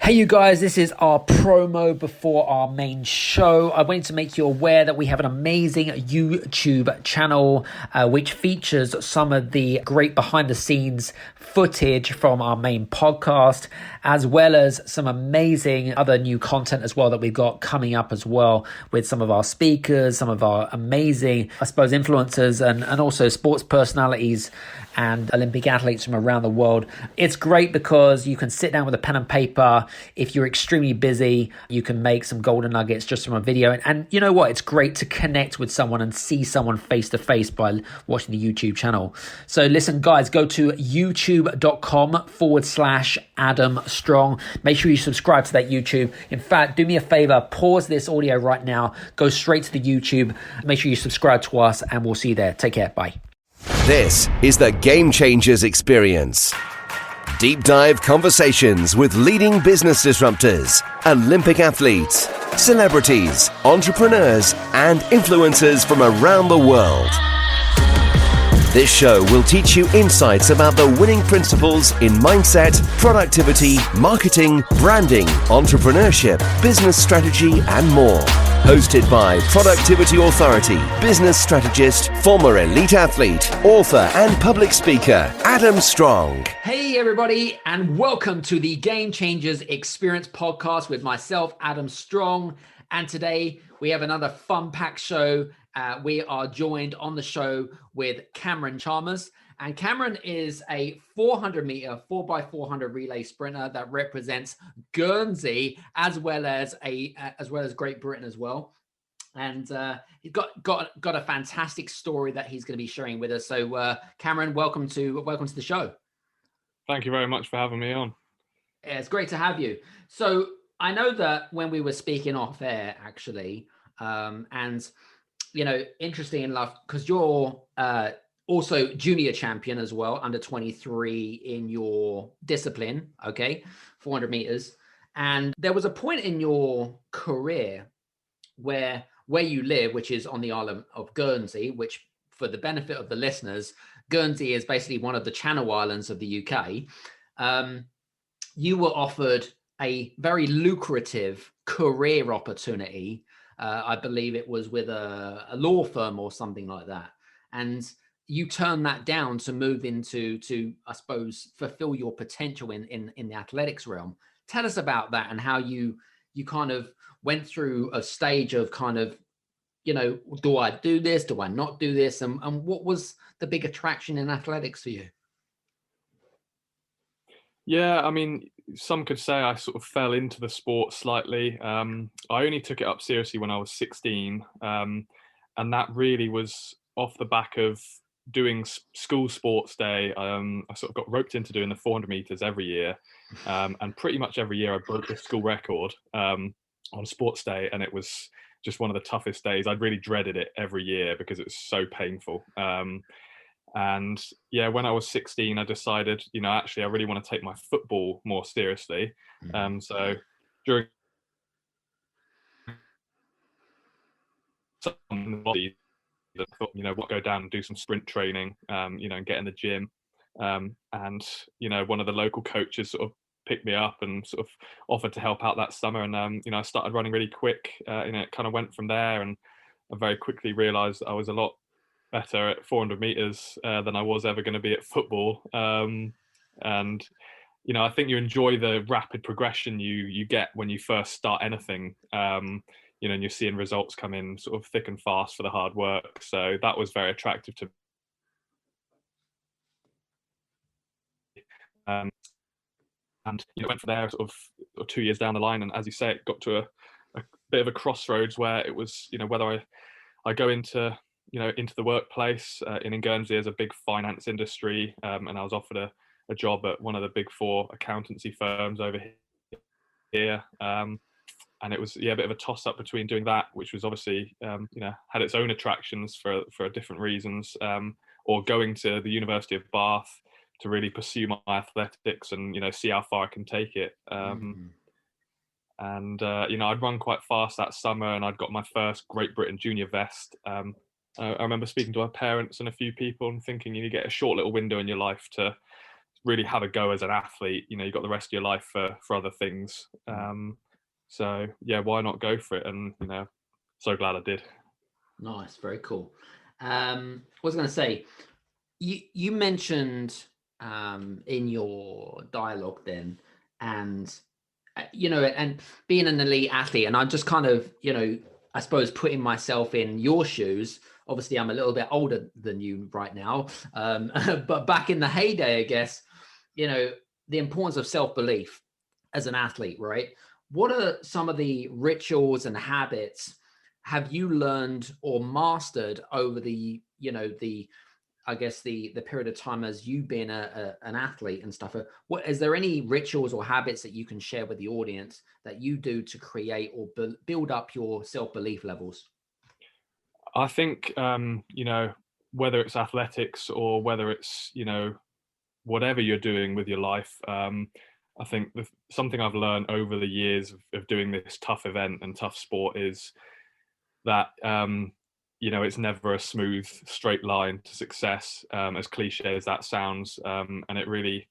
Hey you guys, this is our promo before our main show. I wanted to make you aware that we have an amazing YouTube channel which features some of the great behind the scenes footage from our main podcast, as well as some amazing other new content as well that we've got coming up as well with some of our speakers, some of our amazing, I suppose, influencers and also sports personalities and Olympic athletes from around the world. It's great because you can sit down with a pen and paper. If you're extremely busy, you can make some golden nuggets just from a video. And you know what? It's great to connect with someone and see someone face to face by watching the YouTube channel. So listen, guys, go to youtube.com/Adam Strong. Make sure you subscribe to that YouTube. In fact, do me a favor, pause this audio right now, go straight to the YouTube. Make sure you subscribe to us and we'll see you there. Take care. Bye. This is the Game Changers Experience. Deep dive conversations with leading business disruptors, Olympic athletes, celebrities, entrepreneurs, and influencers from around the world. This show will teach you insights about the winning principles in mindset, productivity, marketing, branding, entrepreneurship, business strategy, and more. Hosted by Productivity Authority, business strategist, former elite athlete, author, and public speaker, Adam Strong. Hey, everybody, and welcome to the Game Changers Experience podcast with myself, Adam Strong. And today we have another fun-packed show. We are joined on the show with Cameron Chalmers. And Cameron is a 400-meter, 4x400 relay sprinter that represents Guernsey as well as Great Britain as well. And he's got a fantastic story that he's going to be sharing with us. So, Cameron, welcome to the show. Thank you very much for having me on. Yeah, it's great to have you. So, I know that when we were speaking off air, actually, and you know, interesting enough, because you're also junior champion as well, under 23 in your discipline, okay, 400 meters. And there was a point in your career where you live, which is on the island of Guernsey, which for the benefit of the listeners, Guernsey is basically one of the Channel Islands of the UK. You were offered a very lucrative career opportunity. I believe it was with a law firm or something like that. And you turned that down to move into, I suppose, fulfill your potential in the athletics realm. Tell us about that and how you kind of went through a stage of kind of, you know, do I do this? Do I not do this? And what was the big attraction in athletics for you? Yeah, I mean, some could say I sort of fell into the sport slightly. I only took it up seriously when I was 16. And that really was off the back of doing school sports day. I sort of got roped into doing the 400 meters every year. And pretty much every year I broke the school record on sports day. And it was just one of the toughest days. I'd really dreaded it every year because it was so painful. And yeah, when I was 16, I decided, you know, actually, I really want to take my football more seriously. So during I thought, you know, what, go down and do some sprint training, you know, and get in the gym. And, you know, one of the local coaches sort of picked me up and sort of offered to help out that summer. And, you know, I started running really quick. You know, it kind of went from there. And I very quickly realized I was a lot better at 400 meters than I was ever going to be at football. And, you know, I think you enjoy the rapid progression you get when you first start anything, you know, and you're seeing results come in sort of thick and fast for the hard work. So that was very attractive to me. And, you know, went from there sort of 2 years down the line. And as you say, it got to a bit of a crossroads where it was, you know, whether I go into the workplace. In Guernsey, there's a big finance industry, and I was offered a job at one of the big four accountancy firms over here. And it was a bit of a toss up between doing that, which was obviously you know, had its own attractions for different reasons, or going to the University of Bath to really pursue my athletics and, you know, see how far I can take it. And you know, I'd run quite fast that summer, and I'd got my first Great Britain junior vest. I remember speaking to our parents and a few people and thinking, you get a short little window in your life to really have a go as an athlete. You know, you've got the rest of your life for other things. So yeah, why not go for it? And you know, so glad I did. Nice, very cool. I was going to say, you mentioned in your dialogue then, and you know, and being an elite athlete, and I'm just kind of, you know, I suppose putting myself in your shoes. Obviously, I'm a little bit older than you right now, but back in the heyday, I guess, you know, the importance of self-belief as an athlete, right? What are some of the rituals and habits have you learned or mastered over the, you know, the, I guess the period of time as you been an athlete and stuff? What is there any rituals or habits that you can share with the audience that you do to create or build up your self-belief levels? I think you know, whether it's athletics or whether it's, you know, whatever you're doing with your life, I think something I've learned over the years of doing this tough event and tough sport is that you know, it's never a smooth straight line to success, as cliche as that sounds. And it really,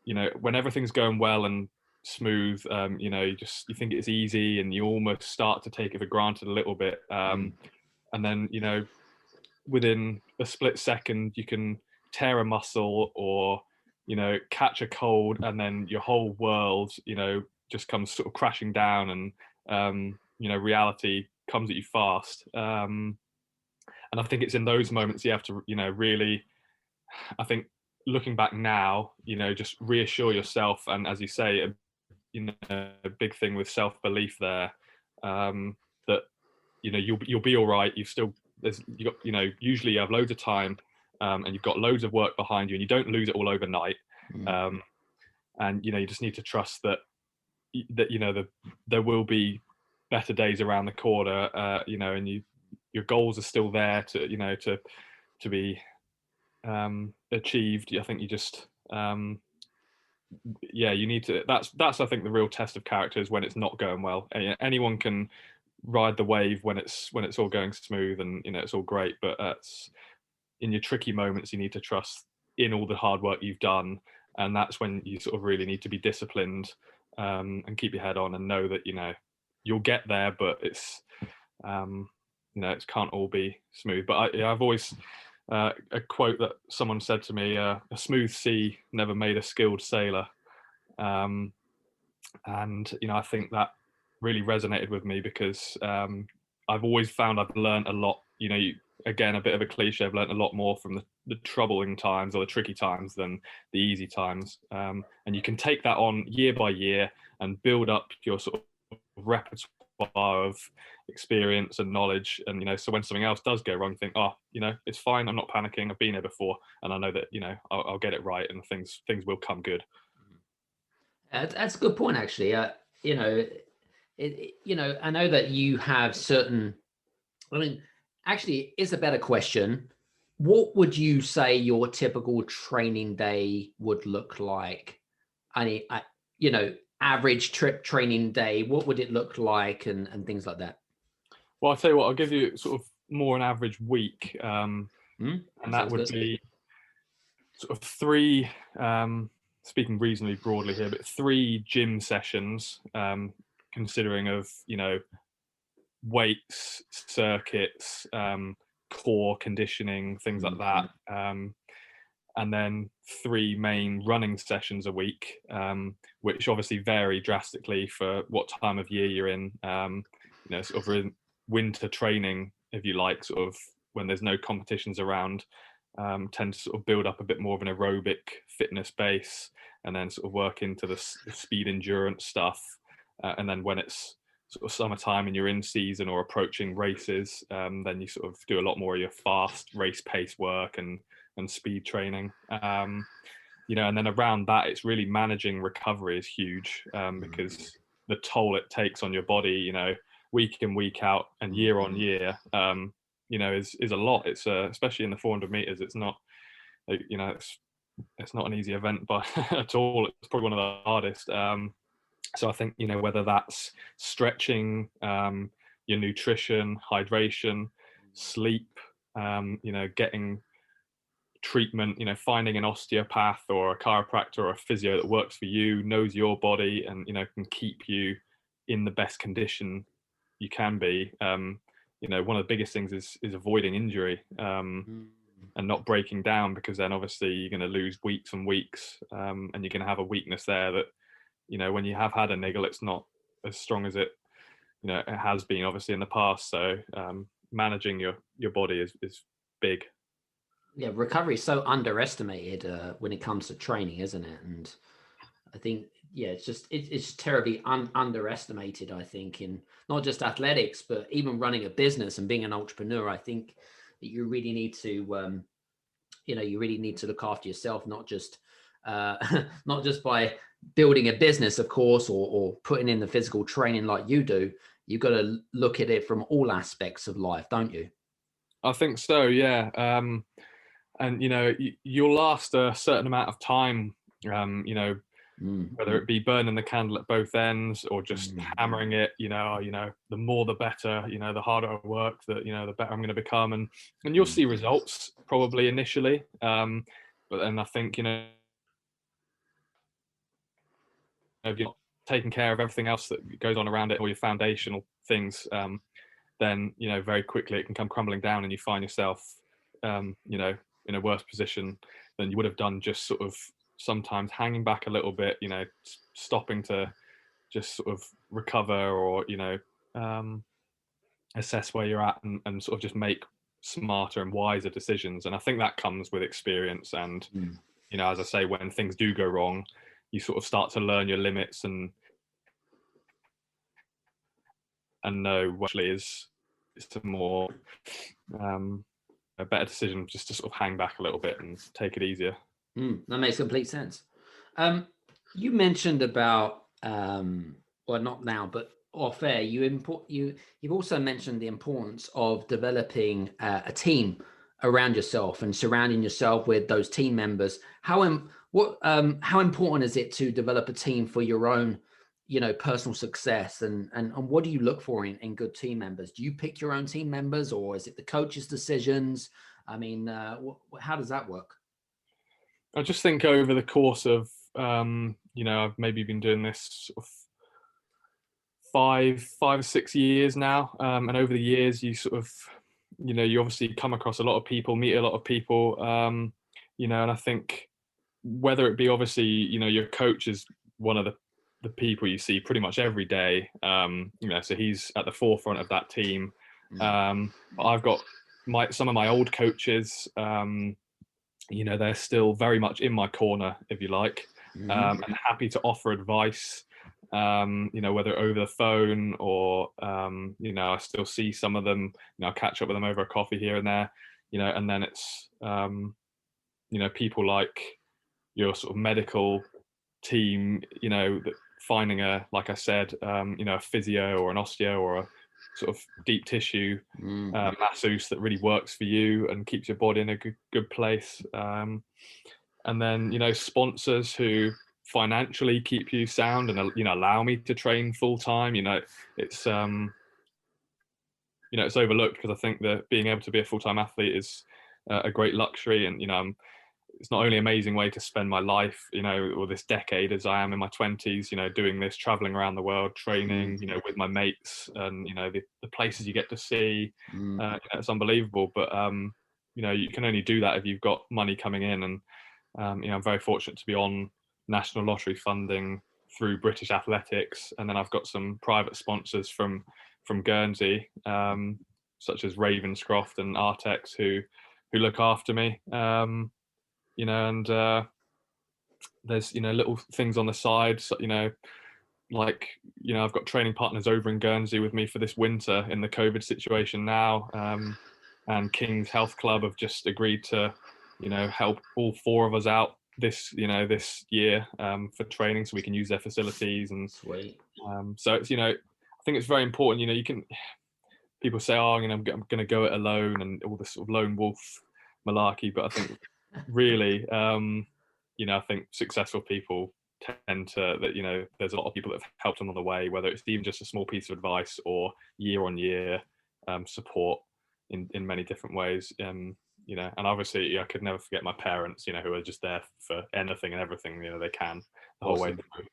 you know, when everything's going well and smooth, you know, you think it's easy and you almost start to take it for granted a little bit. And then, you know, within a split second, you can tear a muscle or, you know, catch a cold, and then your whole world, you know, just comes sort of crashing down, and you know, reality comes at you fast. And I think it's in those moments you have to, you know, really, I think looking back now, you know, just reassure yourself. And as you say, you know, a big thing with self-belief there, that, you know, you'll be all right. You got, you know, usually you have loads of time, and you've got loads of work behind you, and you don't lose it all overnight. And, you know, you just need to trust that, you know, there will be better days around the corner, you know, and your goals are still there to, you know, to be achieved. I think you just, yeah, you need to, that's I think the real test of character is when it's not going well. Anyone can ride the wave when it's all going smooth and, you know, it's all great, but it's in your tricky moments you need to trust in all the hard work you've done, and that's when you sort of really need to be disciplined, and keep your head on and know that, you know, you'll get there, but it's, you know, it can't all be smooth. But I've always, a quote that someone said to me, a smooth sea never made a skilled sailor. And, you know, I think that really resonated with me because I've always found I've learned a lot, you know, again, a bit of a cliche, I've learned a lot more from the troubling times or the tricky times than the easy times. And you can take that on year by year and build up your sort of repertoire of experience and knowledge. And, you know, so when something else does go wrong, you think, oh, you know, it's fine, I'm not panicking, I've been here before, and I know that, you know, I'll get it right, and things will come good. That's a good point, actually. You know, you know, I know that you have certain. I mean, actually, it's a better question. What would you say your typical training day would look like? I mean, you know, average training day. What would it look like, and things like that? Well, I'll tell you what, I'll give you sort of more an average week, and that would be sort of three. Speaking reasonably broadly here, but 3 gym sessions, considering of, you know, weights, circuits, core conditioning, things like that. And then 3 main running sessions a week, which obviously vary drastically for what time of year you're in. You know, sort of in winter training, if you like, sort of when there's no competitions around, tend to sort of build up a bit more of an aerobic fitness base, and then sort of work into the speed endurance stuff. And then when it's sort of summertime and you're in season or approaching races, then you sort of do a lot more of your fast race pace work and speed training. You know, and then around that, it's really managing recovery is huge, because the toll it takes on your body, you know, week in, week out, and year on year, you know, is a lot. It's especially in the 400 meters, it's not, you know, it's not an easy event by at all. It's probably one of the hardest. So I think, you know, whether that's stretching, your nutrition, hydration, sleep, you know, getting treatment, finding an osteopath or a chiropractor or a physio that works for you, knows your body, and can keep you in the best condition you can be. One of the biggest things is avoiding injury, and not breaking down, because then obviously you're going to lose weeks and weeks, and you're going to have a weakness there that when you have had a niggle, it's not as strong as it has been obviously in the past. So managing your body is big. Yeah, recovery is so underestimated when it comes to training, isn't it? And I think, yeah, it's terribly underestimated, I think, in not just athletics, but even running a business and being an entrepreneur. I think that you really need to, you really need to look after yourself, not just by building a business, of course, or putting in the physical training like you do. You've got to look at it from all aspects of life, don't you? I think so, yeah. And you'll last a certain amount of time, whether it be burning the candle at both ends or just hammering it, the more the better, the harder I work, the better I'm going to become, and you'll see results probably initially, but then I think if you're not taking care of everything else that goes on around it, or your foundational things, then very quickly it can come crumbling down, and you find yourself in a worse position than you would have done, just sort of sometimes hanging back a little bit, stopping to just sort of recover, or assess where you're at, and sort of just make smarter and wiser decisions. And I think that comes with experience, and as I say, when things do go wrong, you sort of start to learn your limits and know what actually is a more a better decision, just to sort of hang back a little bit and take it easier. That makes complete sense. You mentioned about well, not now, but off air, you've also mentioned the importance of developing a team around yourself and surrounding yourself with those team members. How important is it to develop a team for your own personal success, and what do you look for in good team members? Do you pick your own team members, or is it the coach's decisions? I mean, how does that work? I just think over the course of I've maybe been doing this sort of 5 or 6 years now, and over the years you sort of you obviously come across a lot of people, meet a lot of people, and I think whether it be obviously your coach is one of the people you see pretty much every day, so he's at the forefront of that team. I've got some of my old coaches, they're still very much in my corner, if you like, and happy to offer advice, whether over the phone or I still see some of them, I catch up with them over a coffee here and there, and then it's people like your sort of medical team, that finding like I said, a physio or an osteo or a sort of deep tissue masseuse that really works for you and keeps your body in a good place, and then sponsors who financially keep you sound and allow me to train full time. It's it's overlooked, because I think that being able to be a full-time athlete is a great luxury, and it's not only an amazing way to spend my life, or this decade as I am in my 20s, doing this, traveling around the world, training, with my mates, and the places you get to see, it's unbelievable. But you can only do that if you've got money coming in, and I'm very fortunate to be on national lottery funding through British Athletics, and then I've got some private sponsors from Guernsey, such as Ravenscroft and Artex, who look after me. And there's little things on the side, so, like I've got training partners over in Guernsey with me for this winter in the COVID situation now, and King's Health Club have just agreed to help all 4 of us out this year for training, so we can use their facilities. And Sweet. So it's I think it's very important. People say, oh, I'm going to go it alone, and all this sort of lone wolf malarkey, but I think really, I think successful people tend to, that there's a lot of people that have helped them on the way, whether it's even just a small piece of advice or year on year support in many different ways. and obviously I could never forget my parents, who are just there for anything and everything, they can the whole way through.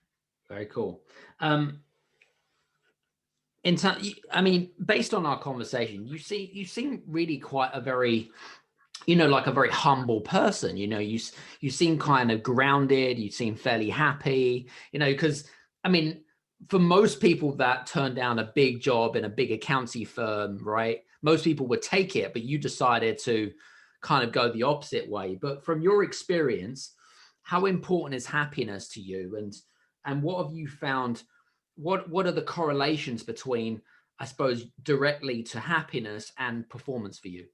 Very cool. Based on our conversation, you seem really quite a very, like a very humble person. You seem kind of grounded. You seem fairly happy. Because for most people that turn down a big job in a big accountancy firm, right? Most people would take it, but you decided to kind of go the opposite way. But from your experience, how important is happiness to you? And what have you found? What are the correlations between, I suppose, directly to happiness and performance for you?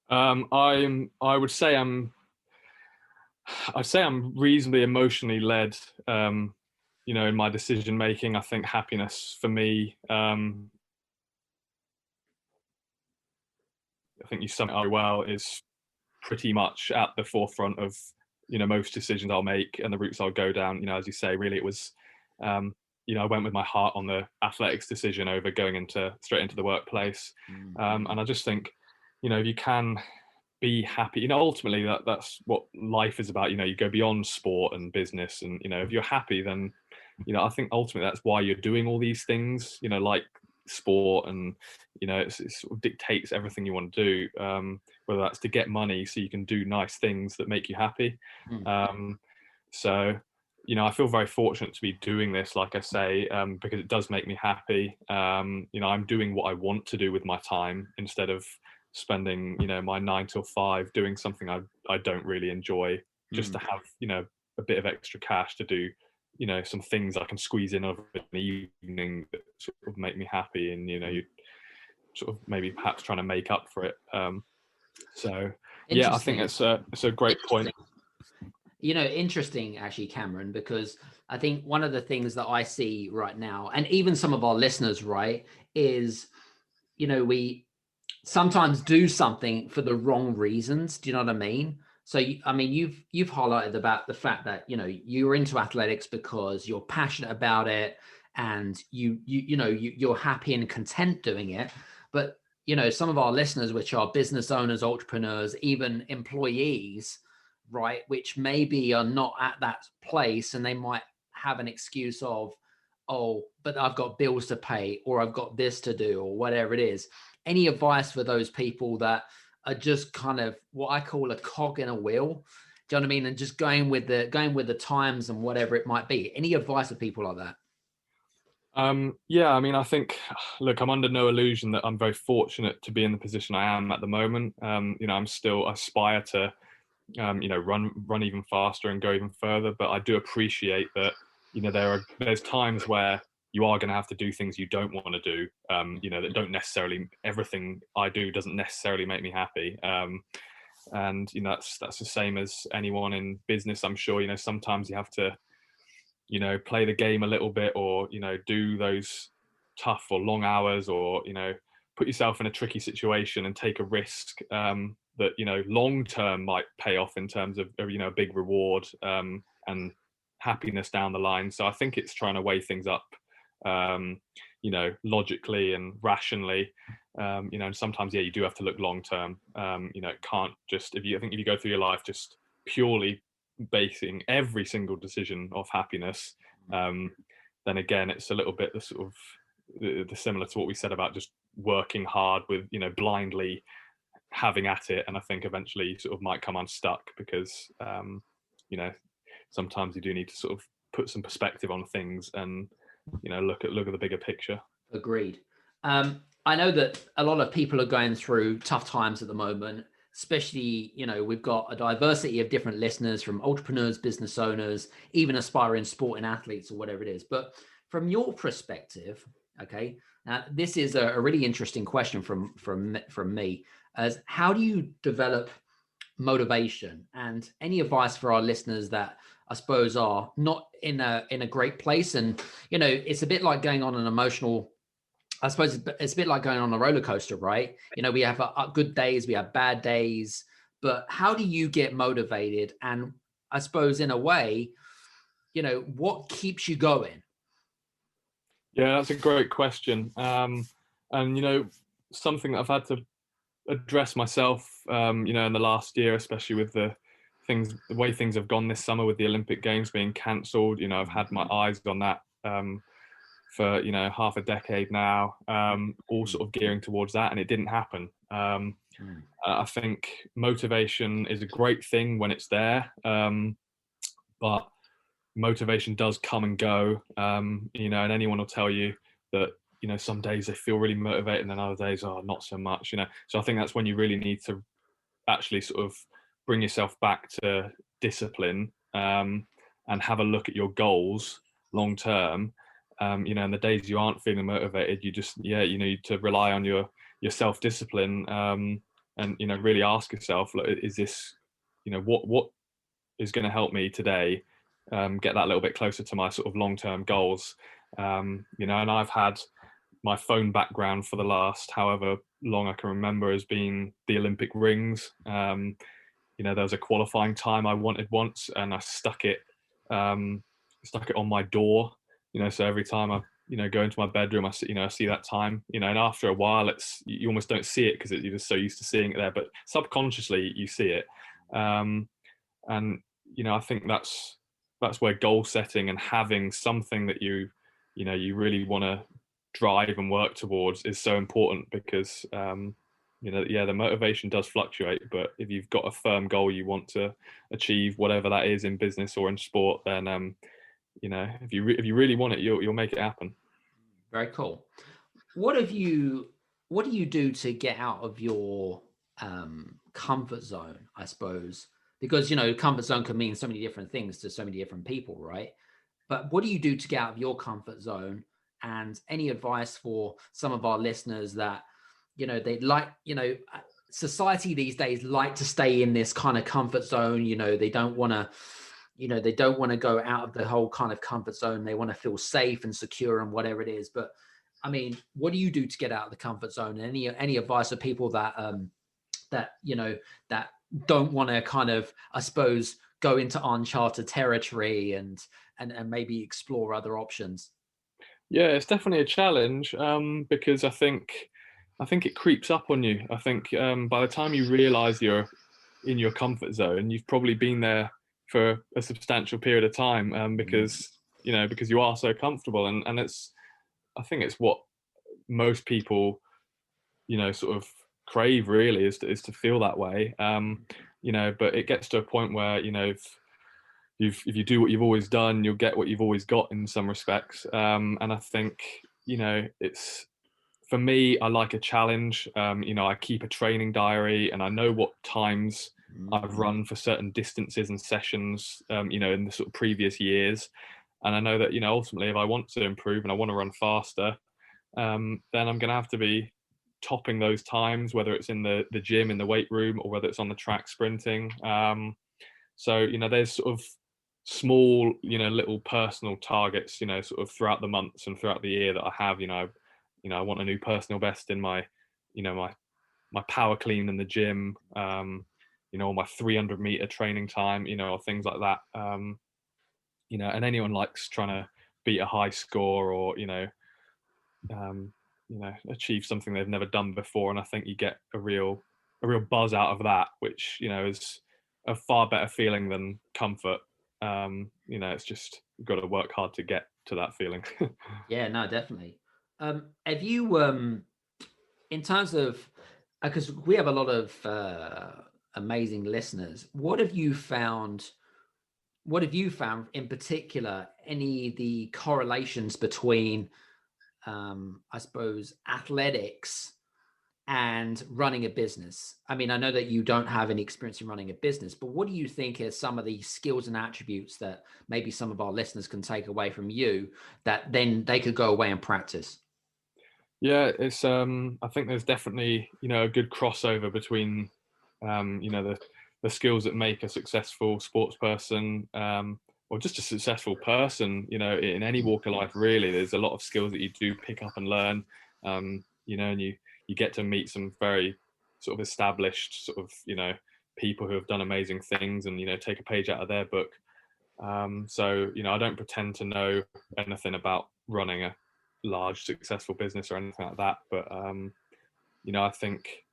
I'd say I'm reasonably emotionally led, in my decision making. I think happiness for me, I think you sum it up well, is pretty much at the forefront of, most decisions I'll make and the routes I'll go down. As you say, really it was, I went with my heart on the athletics decision over going straight into the workplace. And I just think, if you can be happy, ultimately that's what life is about. You go beyond sport and business, and if you're happy, then I think ultimately that's why you're doing all these things, like sport, and it sort of dictates everything you want to do, whether that's to get money so you can do nice things that make you happy. So I feel very fortunate to be doing this, like I say, because it does make me happy. I'm doing what I want to do with my time instead of spending my 9 till 5 doing something I don't really enjoy, just to have a bit of extra cash to do some things I can squeeze in over the evening that sort of make me happy, and you sort of maybe perhaps trying to make up for it. So yeah, I think it's a great point. Interesting actually, Cameron, because I think one of the things that I see right now, and even some of our listeners, right, is we sometimes do something for the wrong reasons. Do you know what I mean? So, you've highlighted about the fact that, you're into athletics because you're passionate about it, and you're happy and content doing it. But, some of our listeners, which are business owners, entrepreneurs, even employees, right, which maybe are not at that place, and they might have an excuse of, oh, but I've got bills to pay, or I've got this to do, or whatever it is. Any advice for those people that are just kind of what I call a cog in a wheel? Do you know what I mean? And just going with the times and whatever it might be. Any advice for people like that? Yeah, I think, look, I'm under no illusion that I'm very fortunate to be in the position I am at the moment. I'm still aspire to, run even faster and go even further. But I do appreciate that, there's times where you are going to have to do things you don't want to do, that don't necessarily, everything I do doesn't necessarily make me happy. And, that's the same as anyone in business. I'm sure, sometimes you have to, play the game a little bit, or, do those tough or long hours, or, put yourself in a tricky situation and take a risk, that, long term might pay off in terms of, a big reward, and happiness down the line. So I think it's trying to weigh things up, logically and rationally, and sometimes, yeah, you do have to look long term. It can't just, if you go through your life just purely basing every single decision off happiness, then again, it's a little bit the sort of the similar to what we said about just working hard with, blindly having at it. And I think eventually you sort of might come unstuck, because, sometimes you do need to sort of put some perspective on things and, look at the bigger picture. Agreed. I know that a lot of people are going through tough times at the moment, especially, we've got a diversity of different listeners, from entrepreneurs, business owners, even aspiring sporting athletes, or whatever it is. But from your perspective, okay, now this is a really interesting question from me, as how do you develop motivation? And any advice for our listeners that I suppose are not in a great place? And it's a bit like going on an emotional, I suppose it's a bit like going on a roller coaster, right? We have good days, we have bad days, but how do you get motivated? And I suppose in a way, what keeps you going? Yeah, that's a great question. And something that I've had to addressed myself, you know, in the last year, especially with the way things have gone this summer with the Olympic Games being cancelled. You know, I've had my eyes on that for, you know, half a decade now, all sort of gearing towards that, and it didn't happen. I think motivation is a great thing when it's there, but motivation does come and go, you know, and anyone will tell you that, you know, some days they feel really motivated and then other days, oh, not so much, you know. So I think that's when you really need to actually sort of bring yourself back to discipline, and have a look at your goals long term. You know, and the days you aren't feeling motivated, you just, yeah, you need to rely on your self-discipline, and, you know, really ask yourself, like, is this, you know, what is going to help me today get that little bit closer to my sort of long-term goals. You know, and I've had my phone background for the last however long I can remember as being the Olympic rings. You know, there was a qualifying time I wanted once, and I stuck it on my door. You know, so every time I, you know, go into my bedroom, I see that time. You know, and after a while, you almost don't see it because you're just so used to seeing it there. But subconsciously, you see it, and you know, I think that's where goal setting and having something that you know you really want to drive and work towards is so important, because you know, yeah, the motivation does fluctuate, but if you've got a firm goal you want to achieve, whatever that is in business or in sport, then you know, if you really want it, you'll make it happen. Very cool. What do you do to get out of your comfort zone, I suppose? Because, you know, comfort zone can mean so many different things to so many different people, right? But what do you do to get out of your comfort zone? And any advice for some of our listeners that, you know, they like, you know, society these days like to stay in this kind of comfort zone. You know, they don't want to go out of the whole kind of comfort zone. They want to feel safe and secure and whatever it is. But I mean, what do you do to get out of the comfort zone? And any advice for people that you know, that don't want to kind of, I suppose, go into uncharted territory and maybe explore other options? Yeah, it's definitely a challenge, because I think it creeps up on you. I think by the time you realise you're in your comfort zone, you've probably been there for a substantial period of time, because you are so comfortable, and I think it's what most people, you know, sort of crave really, is to feel that way. You know, but it gets to a point where, you know, if you do what you've always done, you'll get what you've always got in some respects. And I think, you know, it's, for me, I like a challenge. You know, I keep a training diary, and I know what times I've run for certain distances and sessions, you know, in the sort of previous years. And I know that, you know, ultimately, if I want to improve and I want to run faster, then I'm going to have to be topping those times, whether it's in the gym, in the weight room, or whether it's on the track sprinting. So, you know, there's sort of small, you know, little personal targets, you know, sort of throughout the months and throughout the year that I have. You know, I want a new personal best in my, you know, my power clean in the gym, you know, or my 300-meter training time, you know, or things like that. You know, and anyone likes trying to beat a high score, or, you know, achieve something they've never done before. And I think you get a real buzz out of that, which, you know, is a far better feeling than comfort. You know, it's just, you've got to work hard to get to that feeling. Yeah, no, definitely. Have you, in terms of, because we have a lot of amazing listeners, what have you found in particular, the correlations between, I suppose, athletics and running a business? I mean, I know that you don't have any experience in running a business, but what do you think are some of the skills and attributes that maybe some of our listeners can take away from you that then they could go away and practice? Yeah, it's I think there's definitely, you know, a good crossover between you know, the skills that make a successful sports person, or just a successful person, you know, in any walk of life really. There's a lot of skills that you do pick up and learn, you know, and you get to meet some very sort of established sort of, you know, people who have done amazing things, and, you know, take a page out of their book. So, you know, I don't pretend to know anything about running a large successful business or anything like that, but you know, I think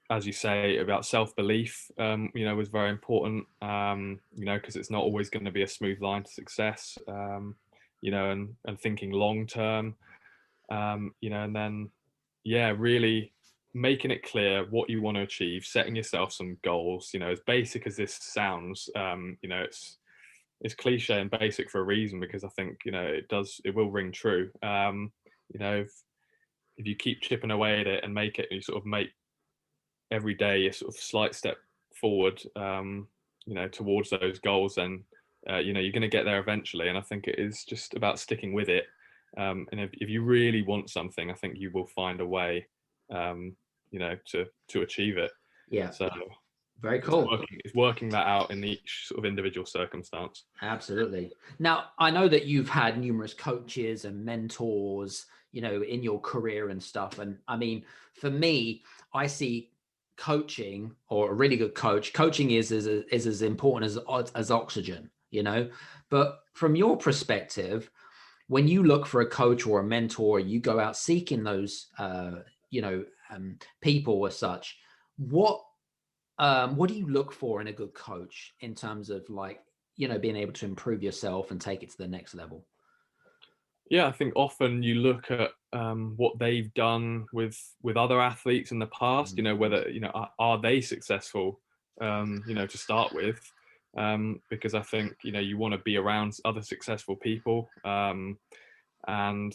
as you say, about self-belief, was very important, because it's not always going to be a smooth line to success, and thinking long term, and then, yeah, really making it clear what you want to achieve, setting yourself some goals, as basic as this sounds, it's cliche and basic for a reason, because I think, it will ring true. If you keep chipping away at it and you sort of make every day a sort of slight step forward, towards those goals, then you're going to get there eventually. And I think it is just about sticking with it. And if you really want something, I think you will find a way, to achieve it. Yeah. So very cool. It's working that out in each sort of individual circumstance. Absolutely. Now, I know that you've had numerous coaches and mentors, in your career and stuff. And I mean, for me, I see coaching, or a really good coaching is as important as oxygen, But from your perspective, when you look for a coach or a mentor, you go out seeking those, people as such. What do you look for in a good coach in terms of, like, being able to improve yourself and take it to the next level? Yeah, I think often you look at what they've done with other athletes in the past. Whether are they successful? To start with, because I think you want to be around other successful people, and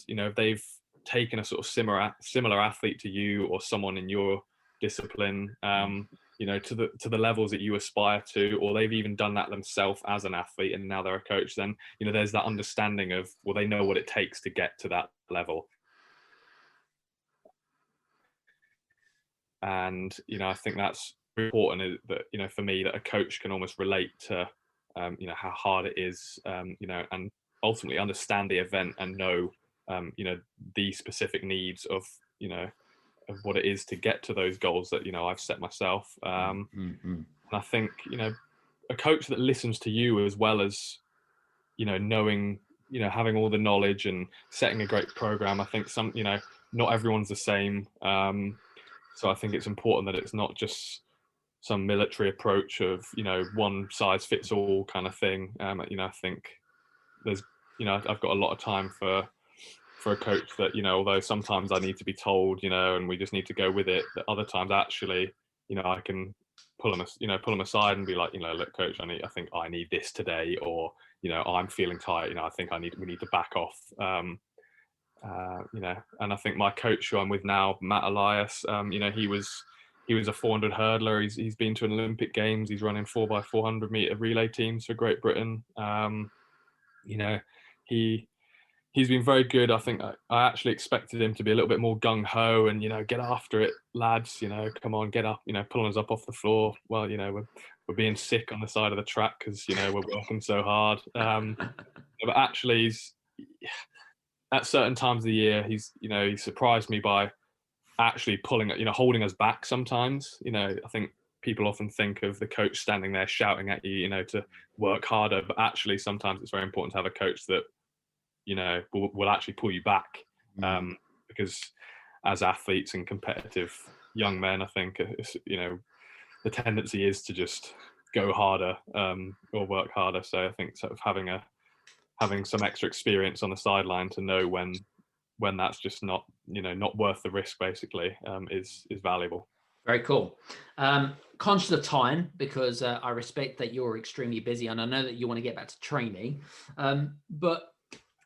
if they've taken a sort of similar athlete to you, or someone in your discipline, to the levels that you aspire to, or they've even done that themselves as an athlete and now they're a coach, then there's that understanding of, well, they know what it takes to get to that level. And I think that's important, that for me, that a coach can almost relate to how hard it is, and ultimately understand the event and know the specific needs of of what it is to get to those goals that I've set myself. And I think a coach that listens to you, as well as knowing, having all the knowledge and setting a great program. I think not everyone's the same, so I think it's important that it's not just some military approach of one size fits all kind of thing. I think there's I've got a lot of time for a coach that although sometimes I need to be told, and we just need to go with it, that other times actually I can pull them aside and be like, look, coach, I think I need this today, or I'm feeling tired, I think we need to back off. And I think my coach, who I'm with now, Matt Elias, he was a 400 hurdler. He's been to an Olympic Games. He's running 4x400 meter relay teams for Great Britain. He's been very good. I think I actually expected him to be a little bit more gung-ho and, get after it, lads, come on, get up, pulling us up off the floor. Well, we're being sick on the side of the track because, we're working so hard. But actually, at certain times of the year, he surprised me by actually holding us back sometimes. I think people often think of the coach standing there shouting at you, to work harder. But actually, sometimes it's very important to have a coach that will actually pull you back, because as athletes and competitive young men, I think the tendency is to just go harder, or work harder. So I think sort of having some extra experience on the sideline to know when that's just not worth the risk, basically, is valuable. Very cool. Conscious of time, because I respect that you're extremely busy, and I know that you want to get back to training, but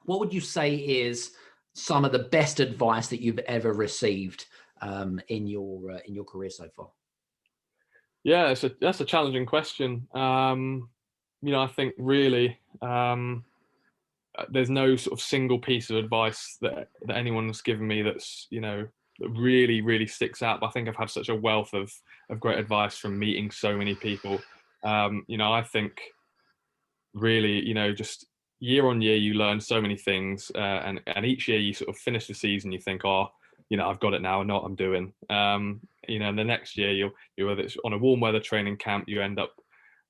what would you say is some of the best advice that you've ever received in your career so far? Yeah, that's a challenging question. I think really there's no sort of single piece of advice that anyone's given me that's that really, really sticks out. But I think I've had such a wealth of great advice from meeting so many people. I think really, just year on year, you learn so many things, and each year you sort of finish the season, you think, oh, I've got it now, I know what I'm doing. And the next year, you're whether it's on a warm weather training camp, you end up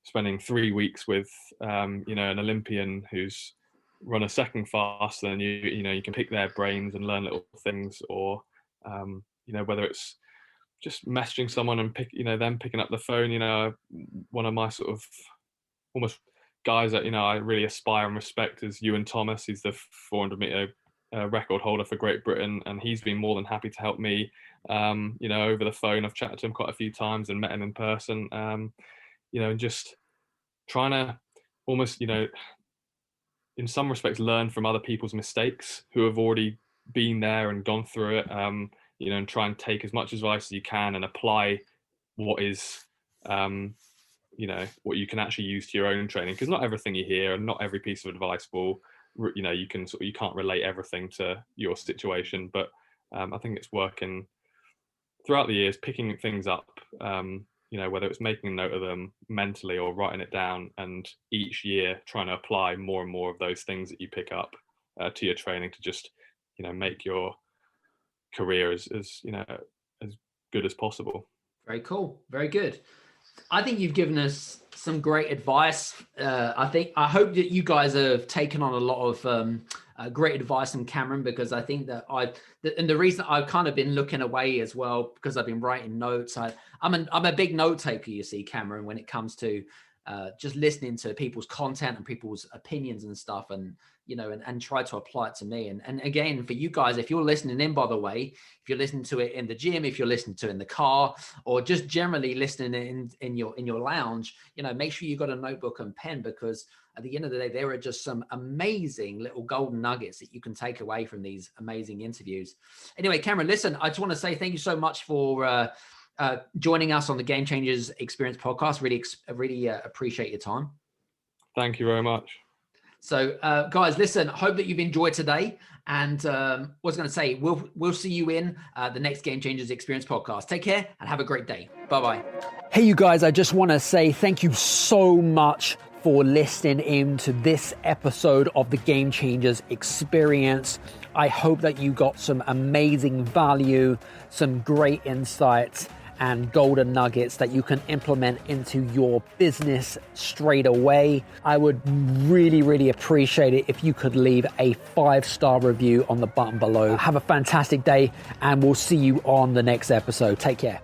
spending 3 weeks with, an Olympian who's run a second faster than you. You can pick their brains and learn little things, or whether it's just messaging someone and them picking up the phone. One of my sort of almost guys that I really aspire and respect is Ewan Thomas. He's the 400-meter record holder for Great Britain, and he's been more than happy to help me. Over the phone, I've chatted to him quite a few times and met him in person. And just trying to almost, in some respects, learn from other people's mistakes who have already been there and gone through it. And try and take as much advice as you can and apply what is, what you can actually use to your own training. Because not everything you hear and not every piece of advice will, you can't relate everything to your situation. But I think it's working throughout the years, picking things up, whether it's making a note of them mentally or writing it down, and each year trying to apply more and more of those things that you pick up to your training to just, make your career as good as possible. Very cool. Very good. I think you've given us some great advice. I hope that you guys have taken on a lot of great advice from Cameron, because I think that and the reason I've kind of been looking away as well, because I've been writing notes. I'm a big note taker, you see, Cameron, when it comes to just listening to people's content and people's opinions and stuff, and and try to apply it to me. And again, for you guys, if you're listening in, by the way, if you're listening to it in the gym, if you're listening to it in the car, or just generally listening in your lounge, make sure you got a notebook and pen, because at the end of the day, there are just some amazing little golden nuggets that you can take away from these amazing interviews. Anyway, Cameron, listen, I just want to say thank you so much for joining us on the Game Changers Experience podcast. Really appreciate your time. Thank you very much. So guys, listen, hope that you've enjoyed today. And what I was going to say, we'll see you in the next Game Changers Experience podcast. Take care and have a great day. Bye-bye. Hey, you guys, I just want to say thank you so much for listening in to this episode of the Game Changers Experience. I hope that you got some amazing value, some great insights, and golden nuggets that you can implement into your business straight away. I would really, really appreciate it if you could leave a 5-star review on the button below. Have a fantastic day, and we'll see you on the next episode. Take care.